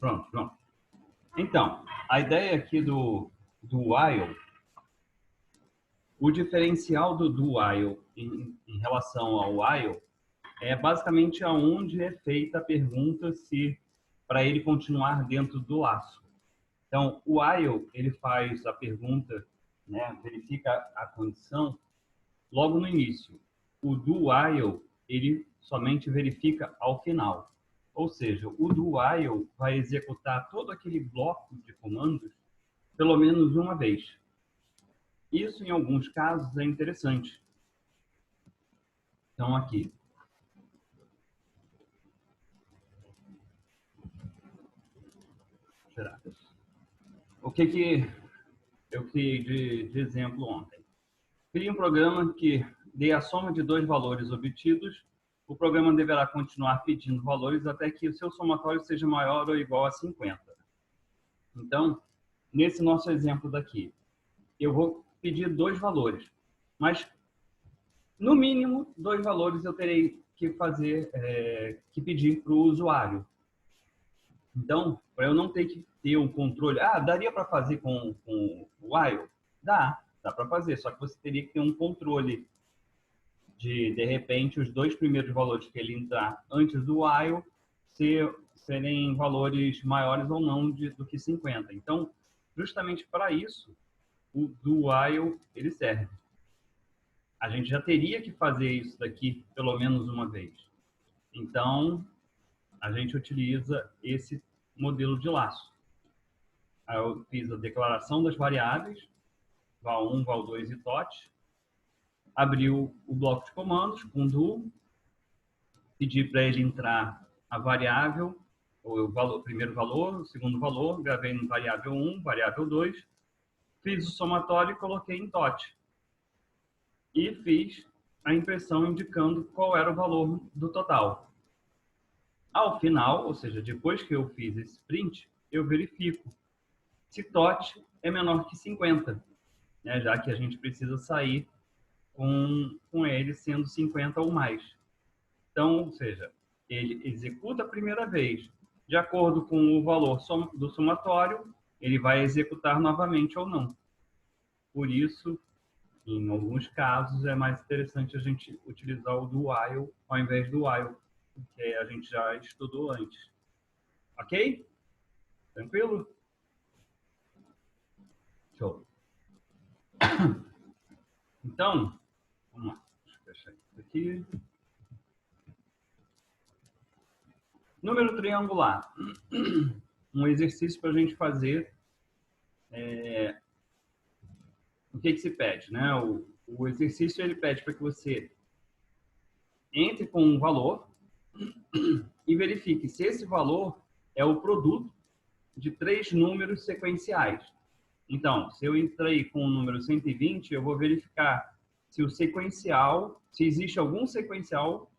Pronto, pronto. Então, a ideia aqui do while, o diferencial do while em relação ao while é basicamente aonde é feita a pergunta se para ele continuar dentro do laço. Então, o while, ele faz a pergunta, né, verifica a condição logo no início. O do while, ele somente verifica ao final. Ou seja, o do while vai executar todo aquele bloco de comandos pelo menos uma vez. Isso, em alguns casos, é interessante. Então, aqui. O que eu criei de exemplo ontem? Criei um programa que dê a soma de dois valores obtidos. O programa deverá continuar pedindo valores até que o seu somatório seja maior ou igual a 50. Então, nesse nosso exemplo daqui, eu vou pedir dois valores. Mas, no mínimo, dois valores eu terei que fazer, que pedir para o usuário. Então, para eu não ter que ter um controle... Ah, daria para fazer com o while? Dá para fazer, só que você teria que ter um controle de repente, os dois primeiros valores que ele entrar antes do while serem valores maiores ou não do que 50. Então, justamente para isso, o do while ele serve. A gente já teria que fazer isso daqui pelo menos uma vez. Então, a gente utiliza esse modelo de laço. Aí eu fiz a declaração das variáveis, val1, val2 e tot. Abriu o bloco de comandos com do, pedi para ele entrar a variável, o primeiro valor, o segundo valor, gravei no variável 1, variável 2, fiz o somatório e coloquei em tot. E fiz a impressão indicando qual era o valor do total. Ao final, ou seja, depois que eu fiz esse print, eu verifico se tot é menor que 50, né, já que a gente precisa sair com ele sendo 50 ou mais. Então, ou seja, ele executa a primeira vez. De acordo com o valor do somatório, ele vai executar novamente ou não. Por isso, em alguns casos, é mais interessante a gente utilizar o do while ao invés do while, que a gente já estudou antes. Ok? Tranquilo? Show. Então, vamos lá. Deixa eu fechar isso aqui. Número triangular. Um exercício para a gente fazer. O que se pede, né? O exercício ele pede para que você entre com um valor e verifique se esse valor é o produto de três números sequenciais. Então, se eu entrei com o número 120, eu vou verificar se o sequencial, se existe algum sequencial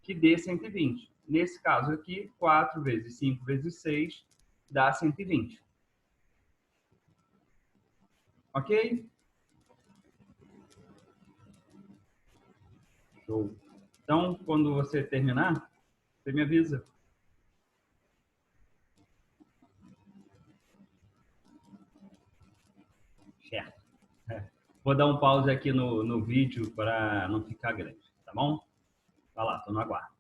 que dê 120. Nesse caso aqui, 4 vezes 5 vezes 6 dá 120. Ok? Show. Então, quando você terminar, você me avisa. Certo. Vou dar um pause aqui no vídeo para não ficar grande, tá bom? Vai lá, estou no aguardo.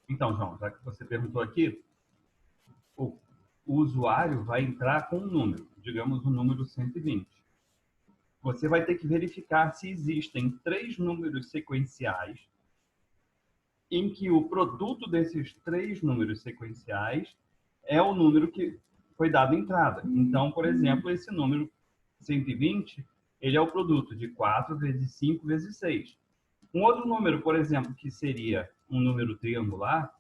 Então, João, já que você perguntou aqui, o usuário vai entrar com um número, digamos o número 120. Você vai ter que verificar se existem três números sequenciais em que o produto desses três números sequenciais é o número que foi dado entrada. Então, por exemplo, esse número 120, ele é o produto de 4 vezes 5 vezes 6. Um outro número, por exemplo, que seria um número triangular,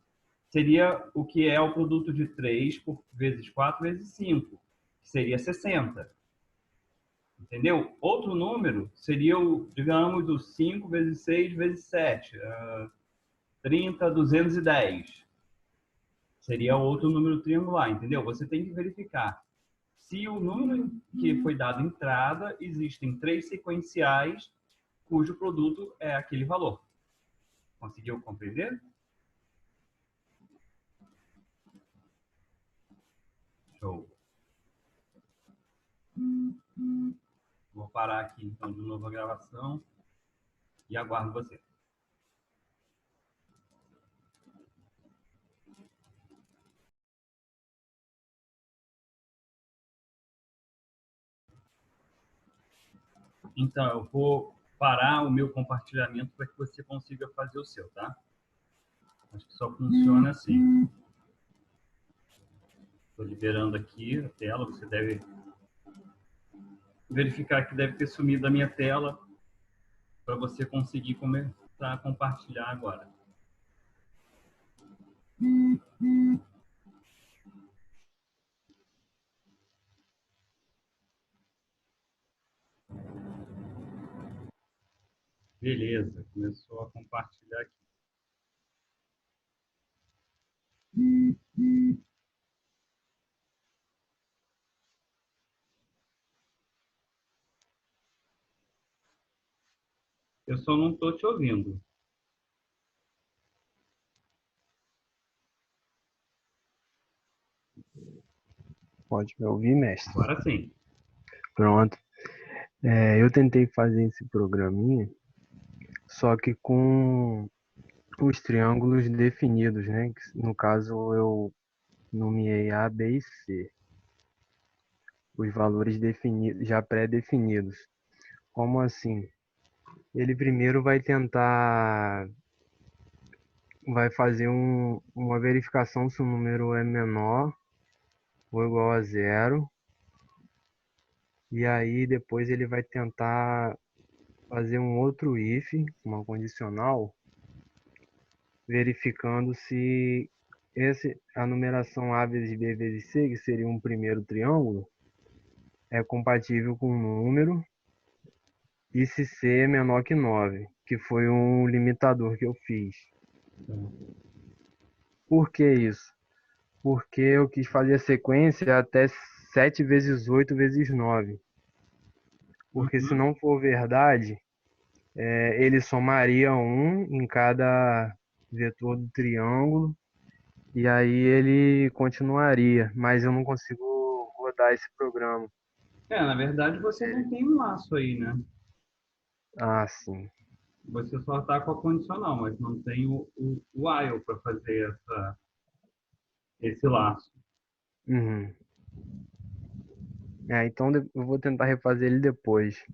seria o que é o produto de 3 vezes 4 vezes 5, que seria 60. Entendeu? Outro número seria, digamos, o 5 vezes 6 vezes 7, 30, 210. Seria outro número triangular, entendeu? Você tem que verificar se o número que foi dado entrada, existem 3 sequenciais cujo produto é aquele valor. Conseguiu compreender? Show. Vou parar aqui, então, de novo a gravação e aguardo você. Então, eu vou parar o meu compartilhamento para que você consiga fazer o seu, tá? Acho que só funciona assim. Estou liberando aqui a tela, você deve verificar que deve ter sumido a minha tela para você conseguir começar a compartilhar agora. Beleza, começou a compartilhar aqui. Eu só não estou te ouvindo. Pode me ouvir, mestre? Agora sim. Pronto. Eu tentei fazer esse programinha, só que com os triângulos definidos, né? No caso, eu nomeei A, B e C. Os valores definidos, já pré-definidos. Como assim? Ele primeiro vai fazer uma verificação se o número é menor ou igual a zero. E aí depois ele vai tentar fazer um outro if, uma condicional, verificando se a numeração A vezes B vezes C, que seria um primeiro triângulo, é compatível com o número, e se C é menor que 9, que foi um limitador que eu fiz. Por que isso? Porque eu quis fazer a sequência até 7 vezes 8 vezes 9. Porque se não for verdade, ele somaria 1 em cada vetor do triângulo, e aí ele continuaria, mas eu não consigo rodar esse programa. Na verdade, você não tem um laço aí, né? Ah, sim. Você só está com a condicional, mas não tem o while para fazer esse laço. Uhum. Então eu vou tentar refazer ele depois,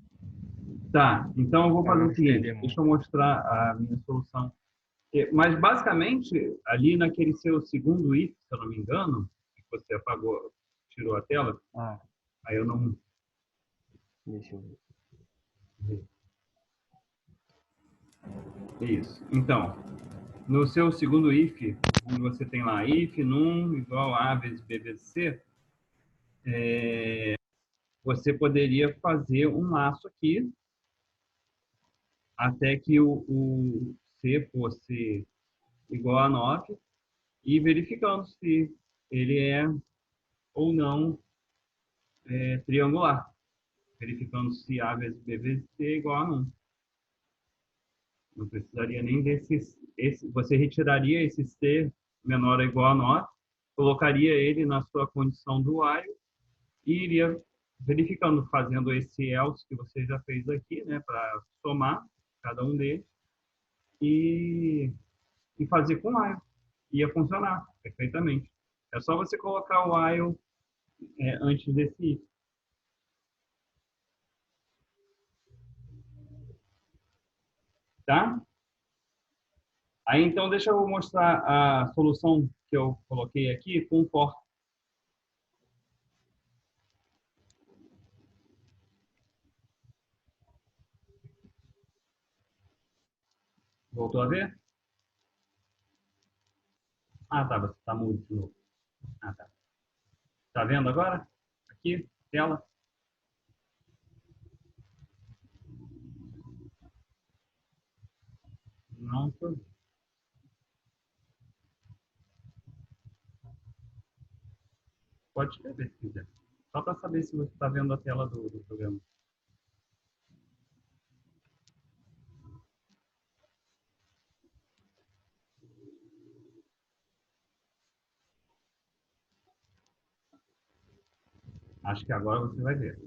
Tá, então eu vou para fazer não o estender seguinte, deixa eu muito. mostrar a minha solução. Mas, basicamente, ali naquele seu segundo if, se eu não me engano, que você apagou, tirou a tela, Ah, aí eu não... deixa eu ver. Isso. Então, no seu segundo if, onde você tem lá if num igual a vezes b vezes c, você poderia fazer um laço aqui até que o c fosse igual a 9 e verificando se ele é ou não triangular, verificando se A vezes B vezes C é igual a 1. Não precisaria nem você retiraria esse C menor ou igual a 9, colocaria ele na sua condição do while e iria verificando, fazendo esse else que você já fez aqui, né, para somar cada um deles e, e fazer com while. Ia funcionar perfeitamente. É só você colocar o while antes desse if. Tá? Aí, então, deixa eu mostrar a solução que eu coloquei aqui com for. Voltou a ver? Ah, tá, você está mudo de novo. Ah, tá. Tá vendo agora? Aqui, tela. Não tô... Pode escrever se quiser. Só para saber se você está vendo a tela do programa. Acho que agora você vai ver.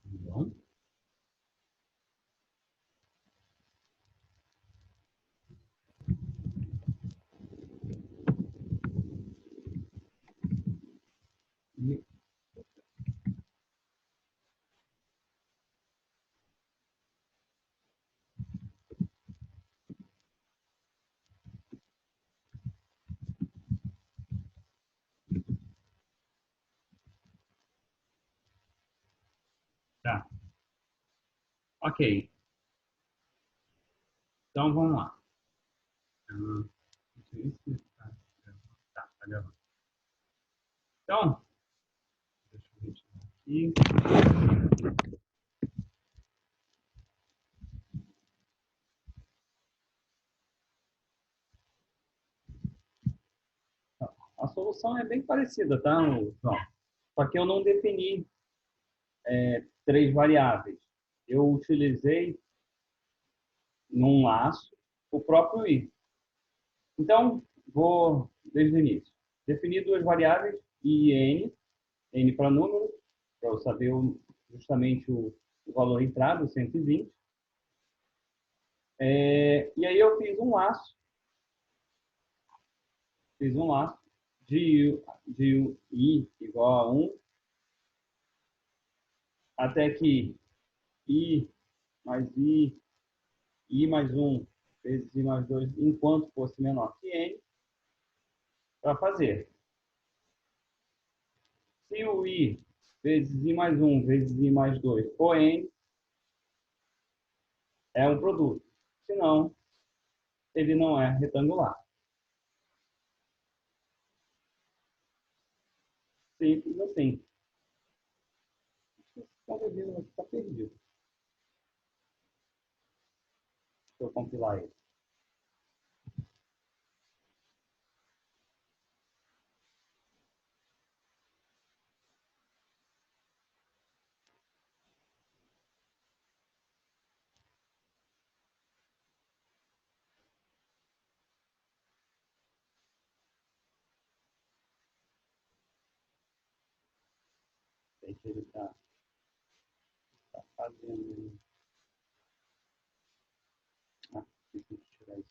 Bom. E, tá. Ok. Então, vamos lá. Não sei se tá gravando. Então, deixa eu retirar aqui. A solução é bem parecida, tá, João? Só que eu não defini três variáveis. Eu utilizei num laço o próprio i. Então, vou desde o início. Definir duas variáveis, i e n para número, para eu saber justamente o valor entrado, 120. E aí eu fiz um laço de i igual a 1, até que i mais i mais 1 vezes i mais 2, enquanto fosse menor que n, para fazer. Se o i vezes i mais 1 vezes i mais 2 for n, é um produto. Se não, ele não é retangular. Simples assim. Está perdido. Deixa eu compilar ele. Sei que ele está fazendo. Ah, deixa eu tirar isso.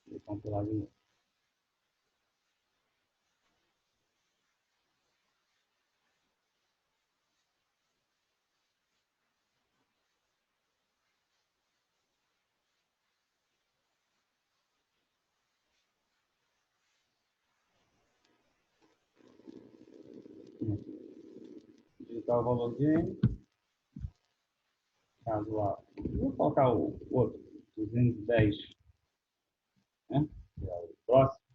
Vou compilar de novo. Digitar o valor de n. Caso lá. Vou colocar o outro, 210, né? Que é o próximo.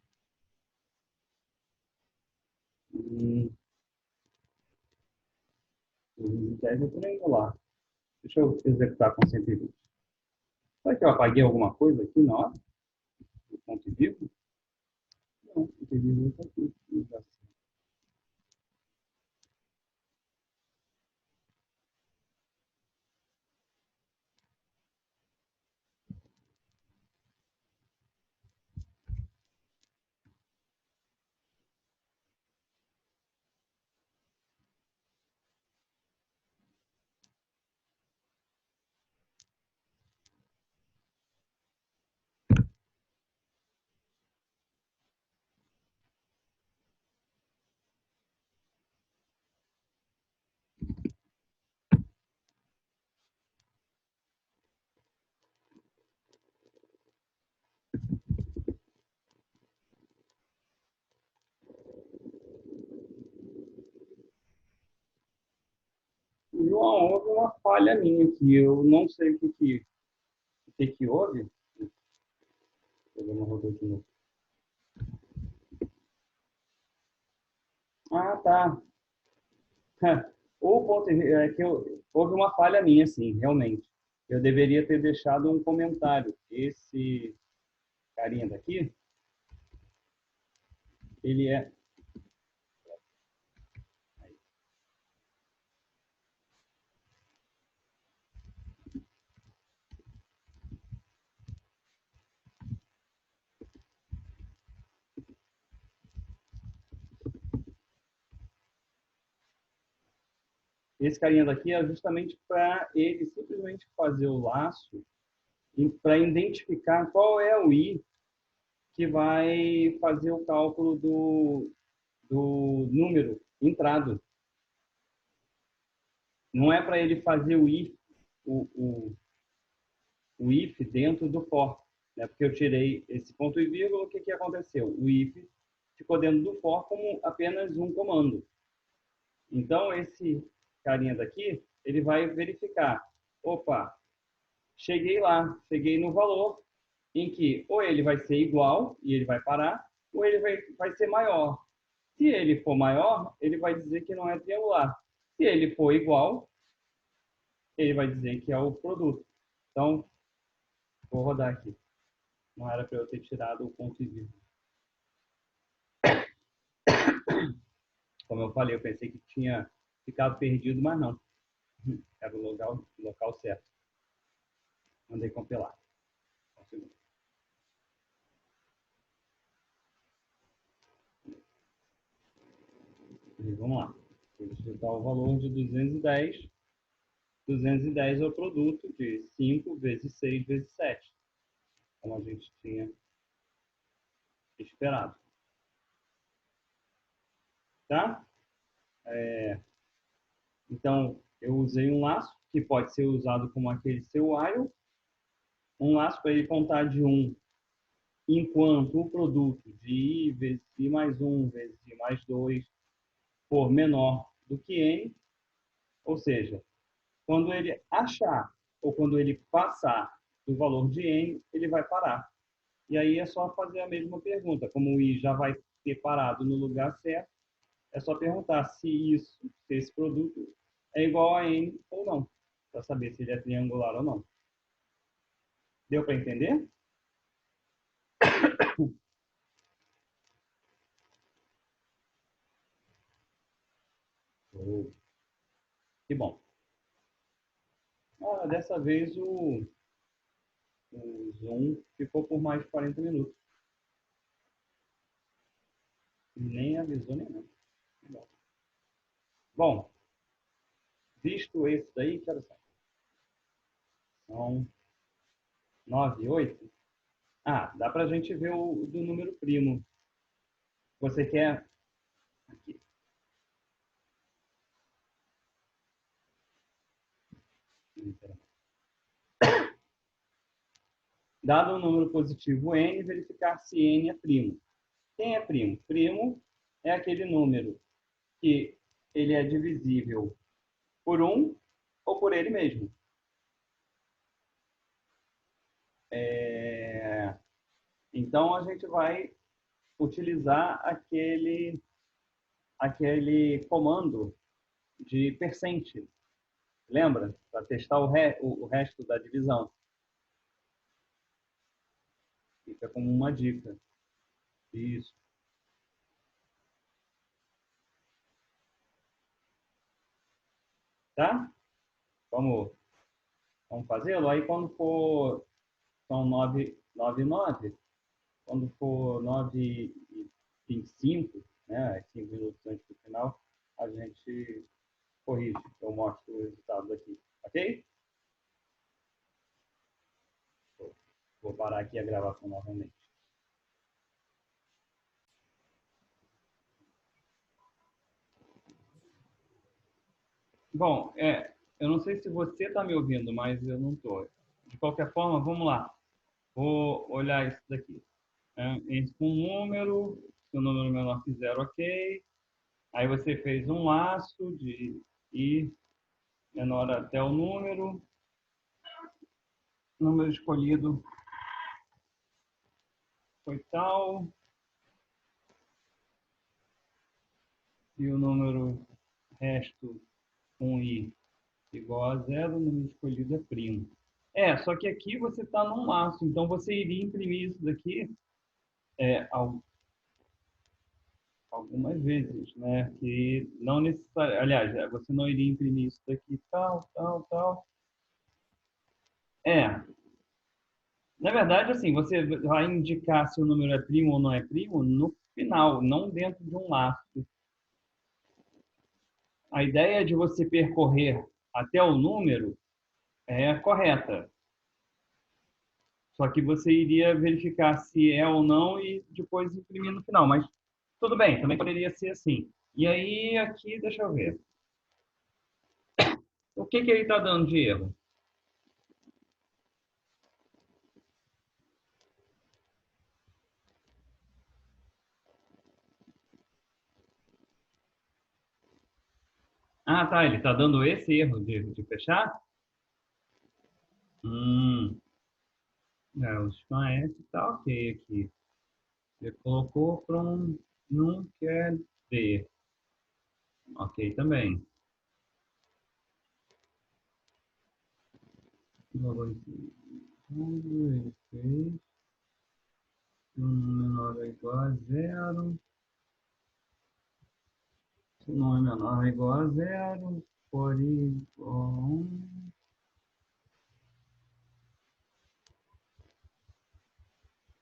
210 é triangular. Deixa eu executar com 120. Será que eu apaguei alguma coisa aqui na hora? Do ponto de vista? Não, o ponto de vista está aqui. João, houve uma falha minha aqui. Eu não sei o que houve. O programa rodou de novo. Ah, tá. O ponto é que houve uma falha minha, sim, realmente. Eu deveria ter deixado um comentário. Esse carinha daqui, ele é... Esse carinha daqui é justamente para ele simplesmente fazer o laço para identificar qual é o I que vai fazer o cálculo do número entrado. Não é para ele fazer o if, o if dentro do for, né? Porque eu tirei esse ponto e vírgula, o que que aconteceu? O if ficou dentro do for como apenas um comando. Então, esse carinha daqui, ele vai verificar, opa, cheguei lá, cheguei no valor em que ou ele vai ser igual e ele vai parar, ou ele vai ser maior. Se ele for maior, ele vai dizer que não é triangular. Se ele for igual, ele vai dizer que é o produto. Então, vou rodar aqui. Não era para eu ter tirado o ponto e vírgula. Como eu falei, eu pensei que tinha ficado perdido, mas não. Era o local certo. Mandei compilar. Um segundo. E vamos lá. Vou digitar o valor de 210. 210 é o produto de 5 vezes 6 vezes 7, como a gente tinha esperado. Tá? Então, eu usei um laço, que pode ser usado como aquele seu while, um laço para ele contar de 1, enquanto o produto de I vezes I mais 1 vezes I mais 2 for menor do que N, ou seja, quando ele achar ou quando ele passar do valor de N, ele vai parar. E aí é só fazer a mesma pergunta. Como o I já vai ter parado no lugar certo, é só perguntar se esse produto é igual a N ou não, para saber se ele é triangular ou não. Deu para entender? Oh, que bom. Dessa vez o Zoom ficou por mais de 40 minutos. Nem avisou nem nada. Bom, visto esse daí, que horas são? São 9, 8. Dá para a gente ver o do número primo. Você quer... Aqui. Dado um número positivo n, verificar se n é primo. Quem é primo? Primo é aquele número que ele é divisível por 1 ou por ele mesmo. Então, a gente vai utilizar aquele comando de percent. Lembra? Para testar o resto da divisão. Fica como uma dica. Isso. Tá? Vamos fazê-lo? Aí, quando for... São 9, 9 e 9. Quando for 9h25, né, 5 minutos antes do final, a gente corrige. Eu mostro o resultado aqui. Ok? Vou parar aqui a gravação novamente. Bom, eu não sei se você está me ouvindo, mas eu não estou. De qualquer forma, vamos lá. Vou olhar isso daqui. Esse com um número, se o número menor que zero, ok. Aí você fez um laço de I menor até o número escolhido foi tal, e o número resto um i igual a zero, o número escolhido é primo. Só que aqui você está num laço, então você iria imprimir isso daqui é, al- algumas vezes, né? Que não necessariamente, aliás, você não iria imprimir isso daqui tal, tal, tal. É, na verdade, assim, você vai indicar se o número é primo ou não é primo no final, não dentro de um laço. A ideia de você percorrer até o número é correta. Só que você iria verificar se é ou não e depois imprimir no final. Mas tudo bem, também poderia ser assim. E aí, aqui, deixa eu ver. O que ele está dando de erro? Ah, tá, ele está dando esse erro de fechar? Hum, o scan F tá ok aqui. Você colocou para um não quer ver. Ok também. Logo aqui. Ele fez. Um menor ou igual a zero. Se o não é menor ou igual a zero. For i igual a 1.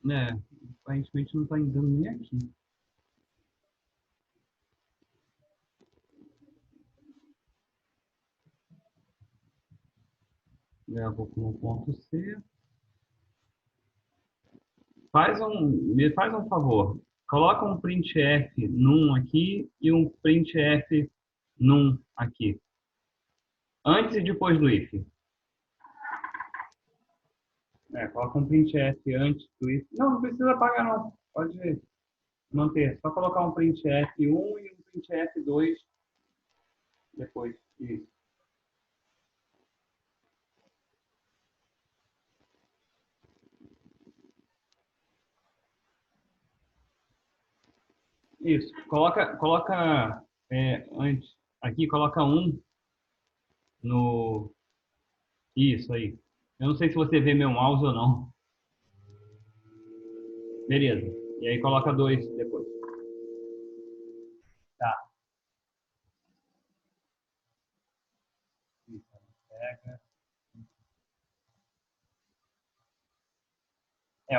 Né, aparentemente não está dando nem aqui. Vou com o ponto C. Me faz um favor. Coloca um printf num aqui e um printf num aqui. Antes e depois do if. Coloca um printf antes do if. Não precisa apagar não. Pode manter. Só colocar um printf 1 e um printf 2 depois. Isso. Isso. Coloca antes. Aqui coloca um no. Isso aí. Eu não sei se você vê meu mouse ou não. Beleza. E aí coloca dois depois. Tá. Isso. Pega.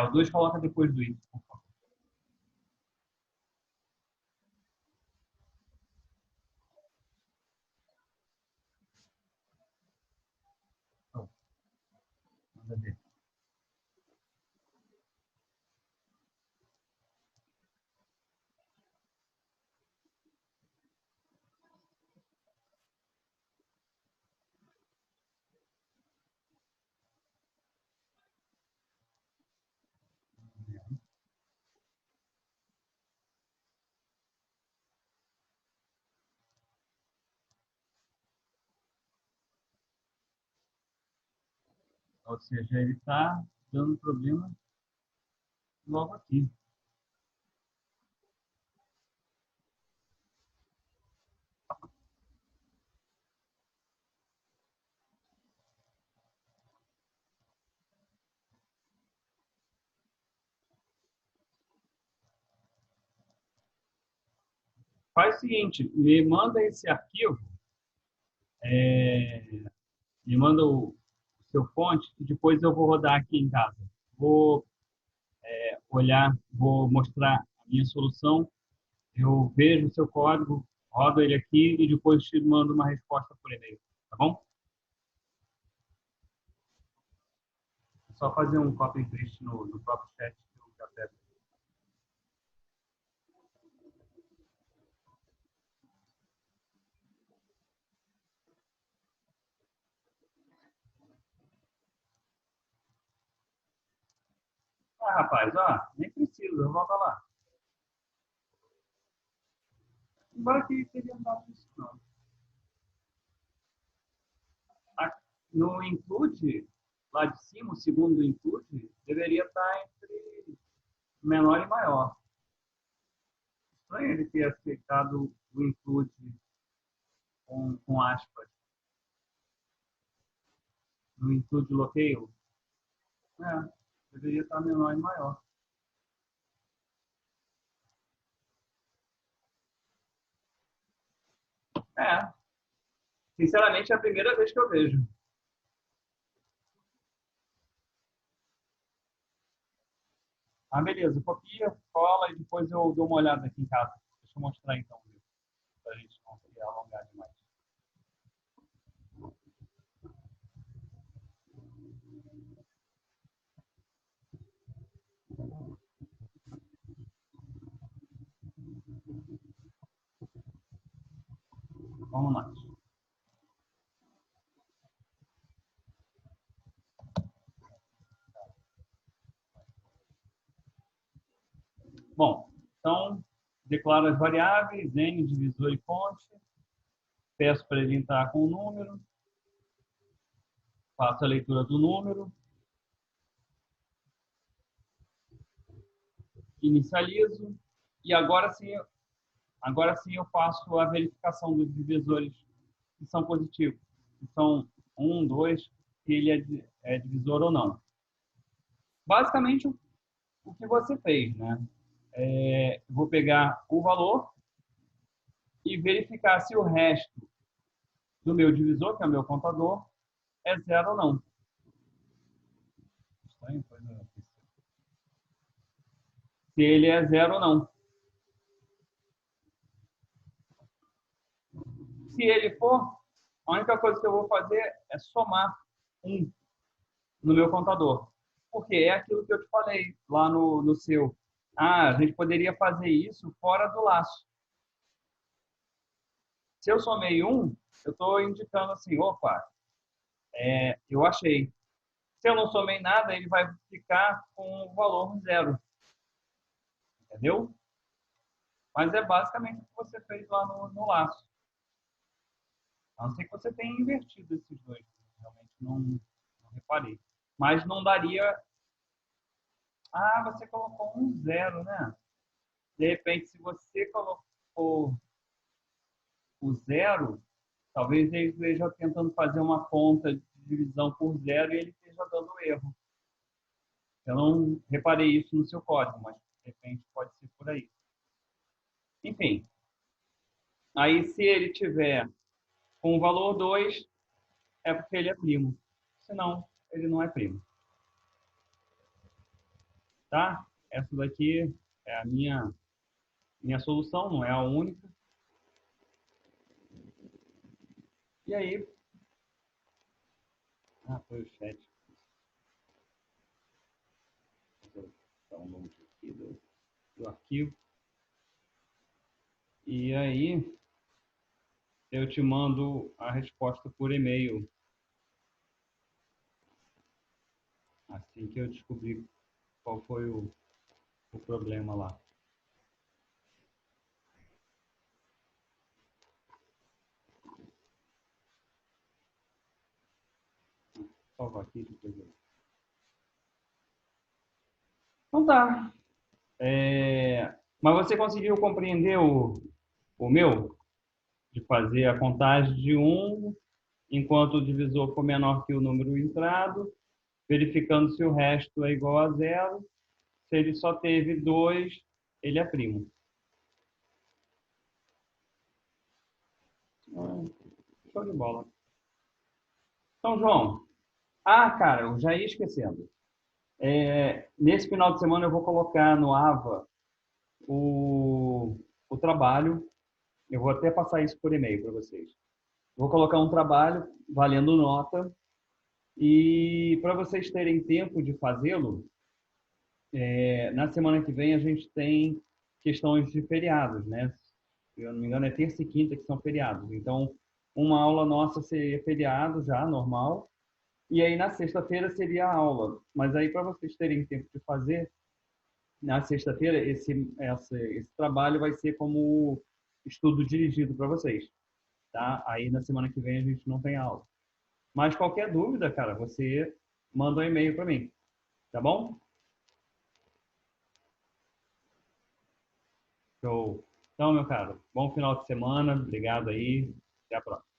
O 2 coloca depois do isso. Então, manda ver. Ou seja, ele está dando problema logo aqui. Faz o seguinte, me manda esse arquivo, é, me manda o seu fonte, que depois eu vou rodar aqui em casa. Vou olhar, vou mostrar a minha solução, eu vejo o seu código, rodo ele aqui e depois te mando uma resposta por e-mail, tá bom? É só fazer um copy and paste no próprio chat que eu já pego. Ah, rapaz, nem precisa, volta lá. Embora que teria dado isso, não. No include, lá de cima, o segundo include, deveria estar entre menor e maior. Estranho ele ter aceitado o include com aspas no include locale. Deveria estar menor e maior. Sinceramente, é a primeira vez que eu vejo. Beleza. Copia, cola e depois eu dou uma olhada aqui em casa. Deixa eu mostrar então, para a gente não se alongar demais. Vamos lá. Bom, então, declaro as variáveis, n, divisor e fonte. Peço para ele entrar com o número. Faço a leitura do número. Inicializo. E agora sim eu faço a verificação dos divisores que são positivos. Que são 1, 2, se ele é divisor ou não. Basicamente, o que você fez, né? Vou pegar o valor e verificar se o resto do meu divisor, que é o meu contador, é zero ou não. Se ele é zero ou não. Se ele for, a única coisa que eu vou fazer é somar 1 no meu contador. Porque é aquilo que eu te falei lá no seu. A gente poderia fazer isso fora do laço. Se eu somei 1, eu estou indicando assim, opa, eu achei. Se eu não somei nada, ele vai ficar com o valor zero. Entendeu? Mas é basicamente o que você fez lá no laço. A não ser que você tenha invertido esses dois. Realmente não reparei. Mas não daria... você colocou um zero, né? De repente, se você colocou o zero, talvez ele esteja tentando fazer uma conta de divisão por zero e ele esteja dando erro. Eu não reparei isso no seu código, mas de repente pode ser por aí. Enfim, aí se ele tiver com o valor 2, é porque ele é primo. Senão, ele não é primo. Tá? Essa daqui é a minha solução, não é a única. E aí... foi o chat. Download aqui do arquivo. E aí, eu te mando a resposta por e-mail. Assim que eu descobrir qual foi o problema lá. Salvar aqui depois eu... Então tá. Mas você conseguiu compreender o meu? De fazer a contagem de 1, enquanto o divisor for menor que o número entrado, verificando se o resto é igual a zero. Se ele só teve 2, ele é primo. Show de bola. Então, João. Cara, eu já ia esquecendo. Nesse final de semana eu vou colocar no AVA o trabalho. Eu vou até passar isso por e-mail para vocês. Vou colocar um trabalho valendo nota. E para vocês terem tempo de fazê-lo, na semana que vem a gente tem questões de feriados, né? Se eu não me engano, é terça e quinta que são feriados. Então, uma aula nossa seria feriado já, normal. E aí, na sexta-feira, seria a aula. Mas aí, para vocês terem tempo de fazer, na sexta-feira, esse trabalho vai ser como estudo dirigido para vocês. Tá? Aí, na semana que vem, a gente não tem aula. Mas qualquer dúvida, cara, você manda um e-mail para mim. Tá bom? Show. Então, meu caro, bom final de semana. Obrigado aí. Até a próxima.